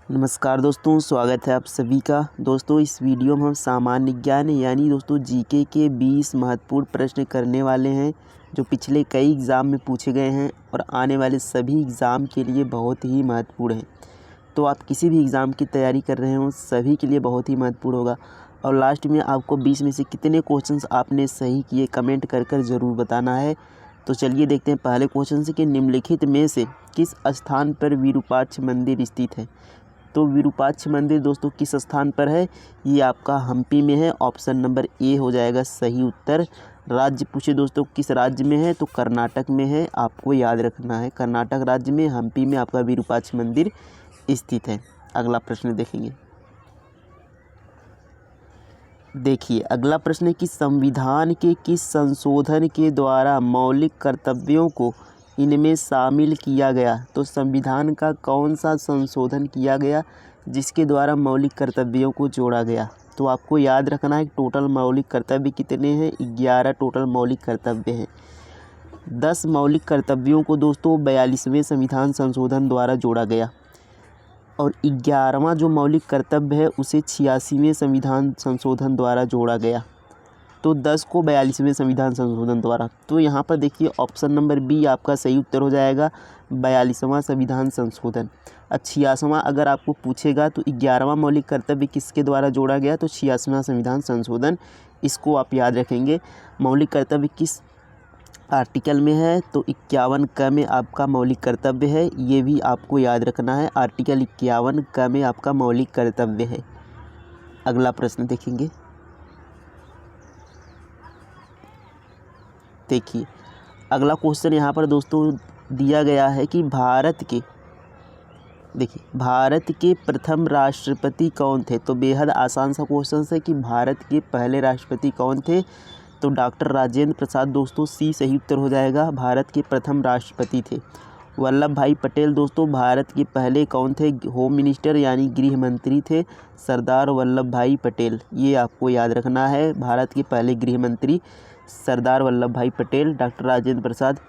नमस्कार दोस्तों, स्वागत है आप सभी का। दोस्तों इस वीडियो में हम सामान्य ज्ञान यानी दोस्तों जीके के 20 महत्वपूर्ण प्रश्न करने वाले हैं जो पिछले कई एग्ज़ाम में पूछे गए हैं और आने वाले सभी एग्ज़ाम के लिए बहुत ही महत्वपूर्ण हैं। तो आप किसी भी एग्ज़ाम की तैयारी कर रहे हो सभी के लिए बहुत ही महत्वपूर्ण होगा। और लास्ट में आपको 20 में से कितने क्वेश्चंस आपने सही किए कमेंट कर ज़रूर बताना है। तो चलिए देखते हैं पहले क्वेश्चन से कि निम्नलिखित में से किस स्थान पर विरूपाक्ष मंदिर स्थित है। तो विरूपाक्ष मंदिर दोस्तों किस स्थान पर है, ये आपका हम्पी में है। ऑप्शन नंबर ए हो जाएगा सही उत्तर। राज्य पूछे दोस्तों किस राज्य में है, तो कर्नाटक में है। आपको याद रखना है कर्नाटक राज्य में हम्पी में आपका विरूपाक्ष मंदिर स्थित है। अगला प्रश्न देखेंगे। देखिए अगला प्रश्न है कि संविधान के किस संशोधन के द्वारा मौलिक कर्तव्यों को इनमें शामिल किया गया। तो संविधान का कौन सा संशोधन किया गया जिसके द्वारा मौलिक कर्तव्यों को जोड़ा गया। तो आपको याद रखना है टोटल मौलिक कर्तव्य कितने हैं, 11 टोटल मौलिक कर्तव्य हैं। 10 मौलिक कर्तव्यों को दोस्तों 42वें संविधान संशोधन द्वारा जोड़ा गया और 11वां जो मौलिक कर्तव्य है उसे 86वें संविधान संशोधन द्वारा जोड़ा गया। तो 10 को 42वें संविधान संशोधन द्वारा। तो यहाँ पर देखिए ऑप्शन नंबर बी आपका सही उत्तर हो जाएगा 42वां संविधान संशोधन। 86वां अगर आपको पूछेगा तो 11वां मौलिक कर्तव्य किसके द्वारा जोड़ा गया, तो 86वां संविधान संशोधन। इसको आप याद रखेंगे। मौलिक कर्तव्य किस आर्टिकल में है, तो 51 क में आपका मौलिक कर्तव्य है। ये भी आपको याद रखना है, आर्टिकल 51 क में आपका मौलिक कर्तव्य है। अगला प्रश्न देखेंगे। देखिए अगला क्वेश्चन यहाँ पर दोस्तों दिया गया है कि भारत के प्रथम राष्ट्रपति कौन थे। तो बेहद आसान सा क्वेश्चन है कि भारत के पहले राष्ट्रपति कौन थे। तो डॉक्टर राजेंद्र प्रसाद दोस्तों सी सही उत्तर हो जाएगा। भारत के प्रथम राष्ट्रपति थे। वल्लभ भाई पटेल दोस्तों भारत के पहले कौन थे, होम मिनिस्टर यानी गृह मंत्री थे सरदार वल्लभ भाई पटेल। ये आपको याद रखना है, भारत के पहले गृह मंत्री सरदार वल्लभ भाई पटेल। डॉक्टर राजेंद्र प्रसाद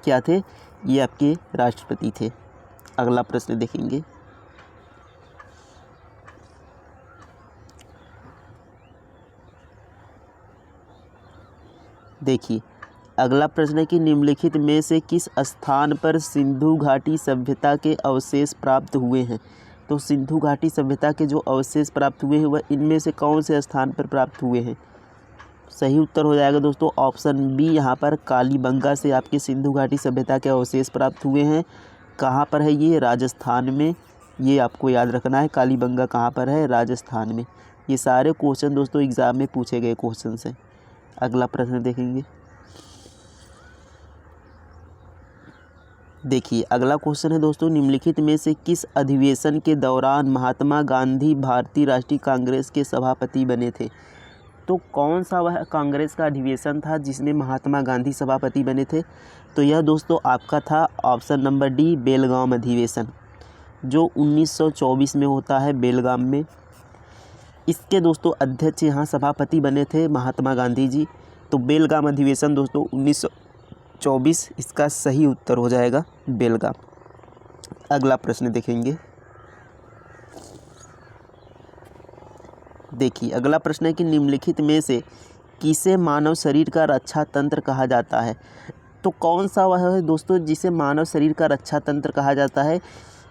क्या थे, ये आपके राष्ट्रपति थे। अगला प्रश्न देखेंगे। देखिए अगला प्रश्न है कि निम्नलिखित में से किस स्थान पर सिंधु घाटी सभ्यता के अवशेष प्राप्त हुए हैं। तो सिंधु घाटी सभ्यता के जो अवशेष प्राप्त हुए हैं वह इनमें से कौन से स्थान पर प्राप्त हुए हैं। सही उत्तर हो जाएगा दोस्तों ऑप्शन बी। यहाँ पर कालीबंगा से आपके सिंधु घाटी सभ्यता के अवशेष प्राप्त हुए हैं। कहाँ पर है ये, राजस्थान में। ये आपको याद रखना है, कालीबंगा कहाँ पर है, राजस्थान में। ये सारे क्वेश्चन दोस्तों एग्ज़ाम में पूछे गए क्वेश्चन हैं। अगला प्रश्न देखेंगे। देखिए अगला क्वेश्चन है दोस्तों निम्नलिखित में से किस अधिवेशन के दौरान महात्मा गांधी भारतीय राष्ट्रीय कांग्रेस के सभापति बने थे। तो कौन सा वह कांग्रेस का अधिवेशन था जिसमें महात्मा गांधी सभापति बने थे। तो यह दोस्तों आपका था ऑप्शन नंबर डी बेलगाम अधिवेशन, जो 1924 में होता है बेलगाम में। इसके दोस्तों अध्यक्ष यहाँ सभापति बने थे महात्मा गांधी जी। तो बेलगाम अधिवेशन दोस्तों 1924 इसका सही उत्तर हो जाएगा बेलगाम। अगला प्रश्न देखेंगे। देखिए अगला प्रश्न है कि निम्नलिखित में से किसे मानव शरीर का रक्षा तंत्र कहा जाता है। तो कौन सा वह है दोस्तों जिसे मानव शरीर का रक्षा तंत्र कहा जाता है।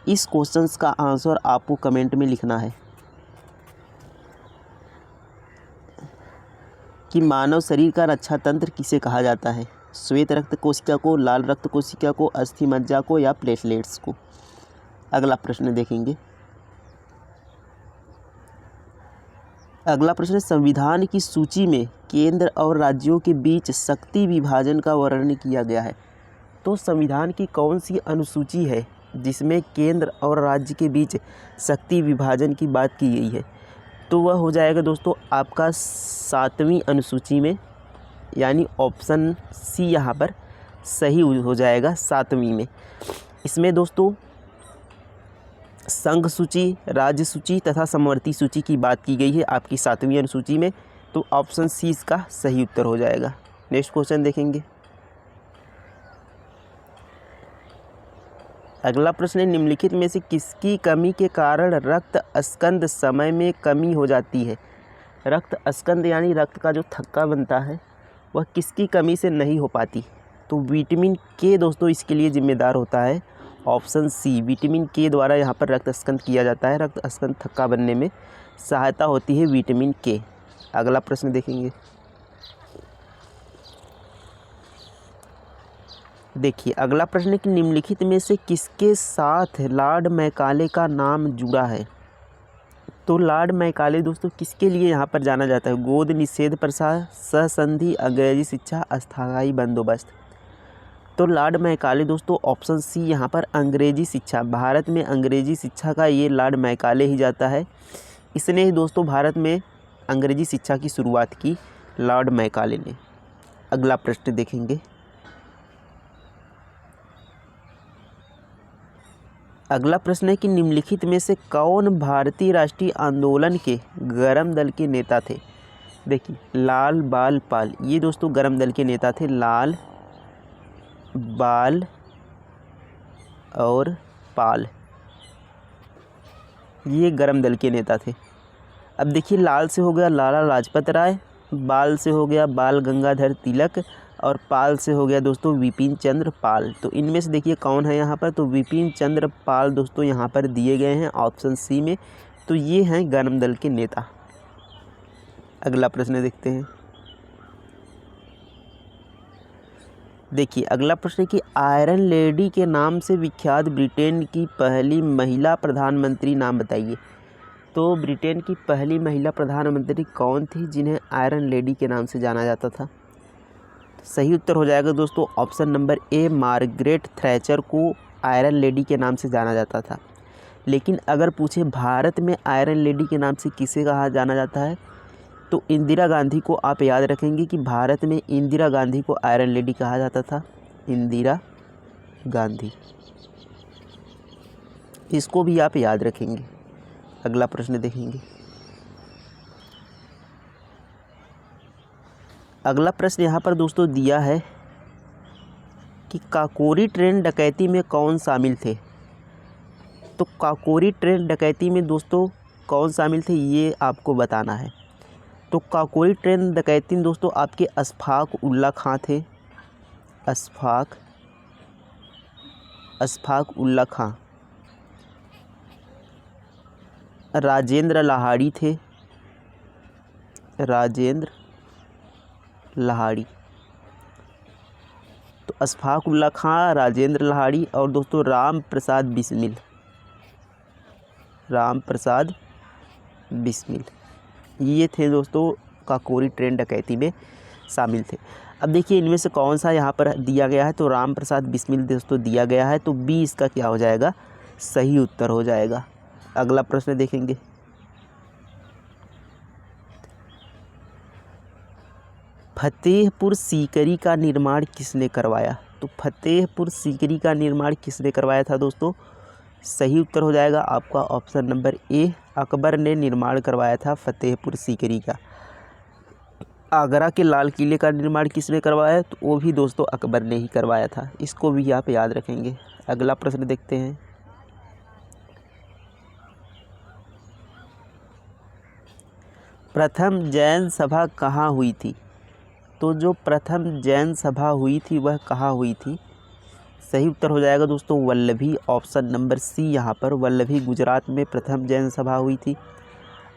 इस क्वेश्चंस का आंसर आपको कमेंट में लिखना है कि मानव शरीर का रक्षा तंत्र किसे कहा जाता है। श्वेत रक्त कोशिका को, लाल रक्त कोशिका को, अस्थि मज्जा को या प्लेटलेट्स को। अगला प्रश्न देखेंगे। अगला प्रश्न संविधान की सूची में केंद्र और राज्यों के बीच शक्ति विभाजन का वर्णन किया गया है। तो संविधान की कौन सी अनुसूची है जिसमें केंद्र और राज्य के बीच शक्ति विभाजन की बात की गई है। तो वह हो जाएगा दोस्तों आपका 7वीं अनुसूची में, यानी ऑप्शन सी यहाँ पर सही हो जाएगा 7वीं में। इसमें दोस्तों संघ सूची, राज्य सूची तथा समवर्ती सूची की बात की गई है आपकी 7वीं अनुसूची में। तो ऑप्शन सी इसका सही उत्तर हो जाएगा। नेक्स्ट क्वेश्चन देखेंगे। अगला प्रश्न है, निम्नलिखित में से किसकी कमी के कारण रक्त स्कंद समय में कमी हो जाती है। रक्त स्कंद यानी रक्त का जो थक्का बनता है वह किसकी कमी से नहीं हो पाती। तो विटामिन के दोस्तों इसके लिए जिम्मेदार होता है। ऑप्शन सी, विटामिन के द्वारा यहाँ पर रक्त स्कंद किया जाता है। रक्त स्कंद थक्का बनने में सहायता होती है विटामिन के। अगला प्रश्न देखेंगे। देखिए अगला प्रश्न है कि निम्नलिखित में से किसके साथ लॉर्ड मैकाले का नाम जुड़ा है। तो लॉर्ड मैकाले दोस्तों किसके लिए यहाँ पर जाना जाता है। गोद निषेध प्रसार, सहसंधि, अंग्रेजी शिक्षा, अस्थायी बंदोबस्त। तो लॉर्ड मैकाले दोस्तों ऑप्शन सी यहाँ पर अंग्रेजी शिक्षा। भारत में अंग्रेजी शिक्षा का ये लॉर्ड मैकाले ही जाता है। इसने ही दोस्तों भारत में अंग्रेजी शिक्षा की शुरुआत की, लॉर्ड मैकाले ने। अगला प्रश्न देखेंगे। अगला प्रश्न है कि निम्नलिखित में से कौन भारतीय राष्ट्रीय आंदोलन के गरम दल के नेता थे। देखिए लाल बाल पाल, ये दोस्तों गरम दल के नेता थे। लाल बाल और पाल ये गरम दल के नेता थे। अब देखिए लाल से हो गया लाला लाजपत राय, बाल से हो गया बाल गंगाधर तिलक और पाल से हो गया दोस्तों विपिन चंद्र पाल। तो इनमें से देखिए कौन है यहाँ पर। तो विपिन चंद्र पाल दोस्तों यहाँ पर दिए गए हैं ऑप्शन सी में। तो ये हैं गरम दल के नेता। अगला प्रश्न देखते हैं। देखिए अगला प्रश्न है कि आयरन लेडी के नाम से विख्यात ब्रिटेन की पहली महिला प्रधानमंत्री नाम बताइए। तो ब्रिटेन की पहली महिला प्रधानमंत्री कौन थी जिन्हें आयरन लेडी के नाम से जाना जाता था। सही उत्तर हो जाएगा दोस्तों option number A, Margaret Thatcher को आयरन लेडी के नाम से जाना जाता था। लेकिन अगर पूछे भारत में आयरन लेडी के नाम से किसे कहा जाना जाता है, तो इंदिरा गांधी को आप याद रखेंगे कि भारत में इंदिरा गांधी को आयरन लेडी कहा जाता था। इंदिरा गांधी, इसको भी आप याद रखेंगे। अगला प्रश्न देखेंगे। अगला प्रश्न यहाँ पर दोस्तों दिया है कि काकोरी ट्रेन डकैती में कौन शामिल थे। तो काकोरी ट्रेन डकैती में दोस्तों कौन शामिल थे ये आपको बताना है। तो काकोरी ट्रेन डकैती में दोस्तों आपके अशफाक उल्ला खां थे। अशफाक उल्ला खां। राजेंद्र लाहाड़ी थे। राजेंद्र लाहाड़ी। तो अशफाक उल्ला खां, राजेंद्र लाहाड़ी और दोस्तों राम प्रसाद बिस्मिल। राम प्रसाद बिस्मिल ये थे दोस्तों काकोरी ट्रेन डकैती में शामिल थे। अब देखिए इनमें से कौन सा यहाँ पर दिया गया है। तो राम प्रसाद बिस्मिल दोस्तों दिया गया है। तो बी इसका क्या हो जाएगा, सही उत्तर हो जाएगा। अगला प्रश्न देखेंगे। फतेहपुर सीकरी का निर्माण किसने करवाया। तो फतेहपुर सीकरी का निर्माण किसने करवाया था दोस्तों। सही उत्तर हो जाएगा आपका ऑप्शन नंबर ए, अकबर ने निर्माण करवाया था फतेहपुर सीकरी का। आगरा के लाल किले का निर्माण किसने करवाया। तो वो भी दोस्तों अकबर ने ही करवाया था। इसको भी आप याद रखेंगे। अगला प्रश्न देखते हैं। प्रथम जैन सभा कहाँ हुई थी। तो जो प्रथम जैन सभा हुई थी वह कहाँ हुई थी। सही उत्तर हो जाएगा दोस्तों वल्लभी, ऑप्शन नंबर सी यहाँ पर वल्लभी गुजरात में प्रथम जैन सभा हुई थी।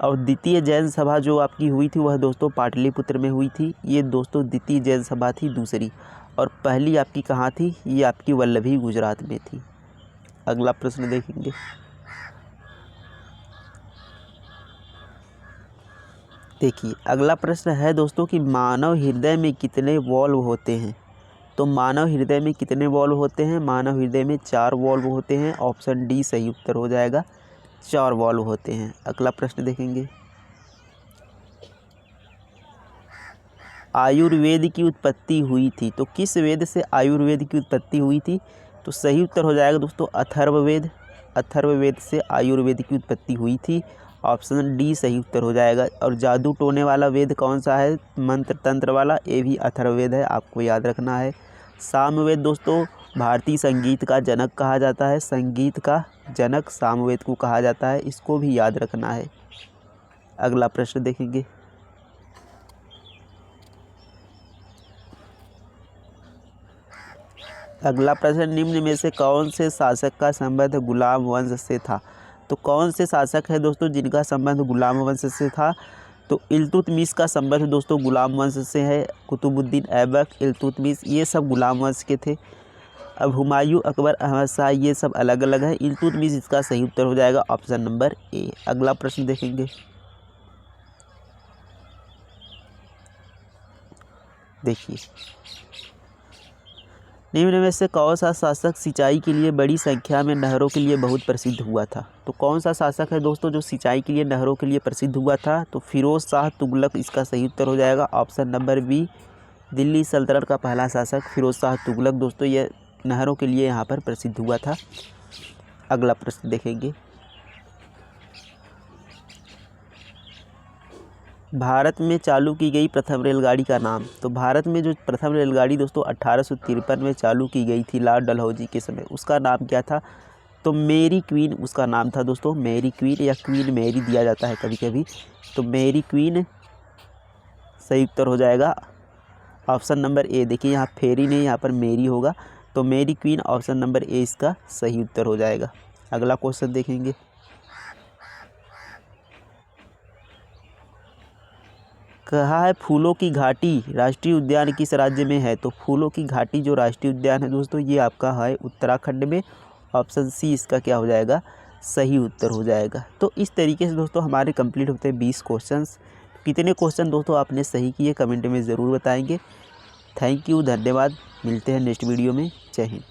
और द्वितीय जैन सभा जो आपकी हुई थी वह दोस्तों पाटलिपुत्र में हुई थी। ये दोस्तों द्वितीय जैन सभा थी दूसरी। और पहली आपकी कहाँ थी, ये आपकी वल्लभी गुजरात में थी। अगला प्रश्न देखेंगे। देखिए अगला प्रश्न है दोस्तों कि मानव हृदय में कितने वॉल्व होते हैं। तो मानव हृदय में कितने वॉल्व होते हैं। मानव हृदय में 4 वॉल्व होते हैं। ऑप्शन डी सही उत्तर हो जाएगा, 4 वॉल्व होते हैं। अगला प्रश्न देखेंगे। आयुर्वेद की उत्पत्ति हुई थी। तो किस वेद से आयुर्वेद की उत्पत्ति हुई थी। तो सही उत्तर हो जाएगा दोस्तों अथर्ववेद। अथर्ववेद से आयुर्वेद की उत्पत्ति हुई थी। ऑप्शन डी सही उत्तर हो जाएगा। और जादू टोने वाला वेद कौन सा है, मंत्र तंत्र वाला, ये भी अथर्ववेद है, आपको याद रखना है। सामवेद दोस्तों भारतीय संगीत का जनक कहा जाता है, संगीत का जनक सामवेद को कहा जाता है, इसको भी याद रखना है। अगला प्रश्न देखेंगे। अगला प्रश्न, निम्न में से कौन से शासक का संबंध गुलाम वंश से था? तो कौन से शासक है दोस्तों जिनका संबंध गुलाम वंश से था? तो इल्तुतमिश का संबंध दोस्तों गुलाम वंश से है। कुतुबुद्दीन ऐबक, इल्तुतमिश, ये सब गुलाम वंश के थे। अब हुमायूं, अकबर, अहमद शाह, ये सब अलग अलग है। इल्तुतमिश इसका सही उत्तर हो जाएगा ऑप्शन नंबर ए। अगला प्रश्न देखेंगे। देखिए, निम्न में से कौन सा शासक सिंचाई के लिए बड़ी संख्या में नहरों के लिए बहुत प्रसिद्ध हुआ था? तो कौन सा शासक है दोस्तों जो सिंचाई के लिए नहरों के लिए प्रसिद्ध हुआ था? तो फिरोज शाह तुगलक इसका सही उत्तर हो जाएगा ऑप्शन नंबर बी। दिल्ली सल्तनत का पहला शासक फिरोज शाह तुगलक दोस्तों ये नहरों के लिए यहाँ पर प्रसिद्ध हुआ था। अगला प्रश्न देखेंगे। भारत में चालू की गई प्रथम रेलगाड़ी का नाम? तो भारत में जो प्रथम रेलगाड़ी दोस्तों 1853 में चालू की गई थी लॉर्ड डलहौजी के समय, उसका नाम क्या था? तो मेरी क्वीन उसका नाम था दोस्तों, मेरी क्वीन या क्वीन मैरी दिया जाता है कभी कभी। तो मेरी क्वीन सही उत्तर हो जाएगा ऑप्शन नंबर ए। देखिए यहाँ फेरी नहीं, यहाँ पर मेरी होगा, तो मेरी क्वीन ऑप्शन नंबर ए इसका सही उत्तर हो जाएगा। अगला क्वेश्चन देखेंगे। कहा है फूलों की घाटी राष्ट्रीय उद्यान किस राज्य में है? तो फूलों की घाटी जो राष्ट्रीय उद्यान है दोस्तों ये आपका है उत्तराखंड में। ऑप्शन सी इसका क्या हो जाएगा? सही उत्तर हो जाएगा। तो इस तरीके से दोस्तों हमारे कंप्लीट होते हैं 20 क्वेश्चंस। कितने क्वेश्चन दोस्तों आपने सही किए कमेंट में ज़रूर बताएंगे। थैंक यू, धन्यवाद। मिलते हैं नेक्स्ट वीडियो में। जय हिंद।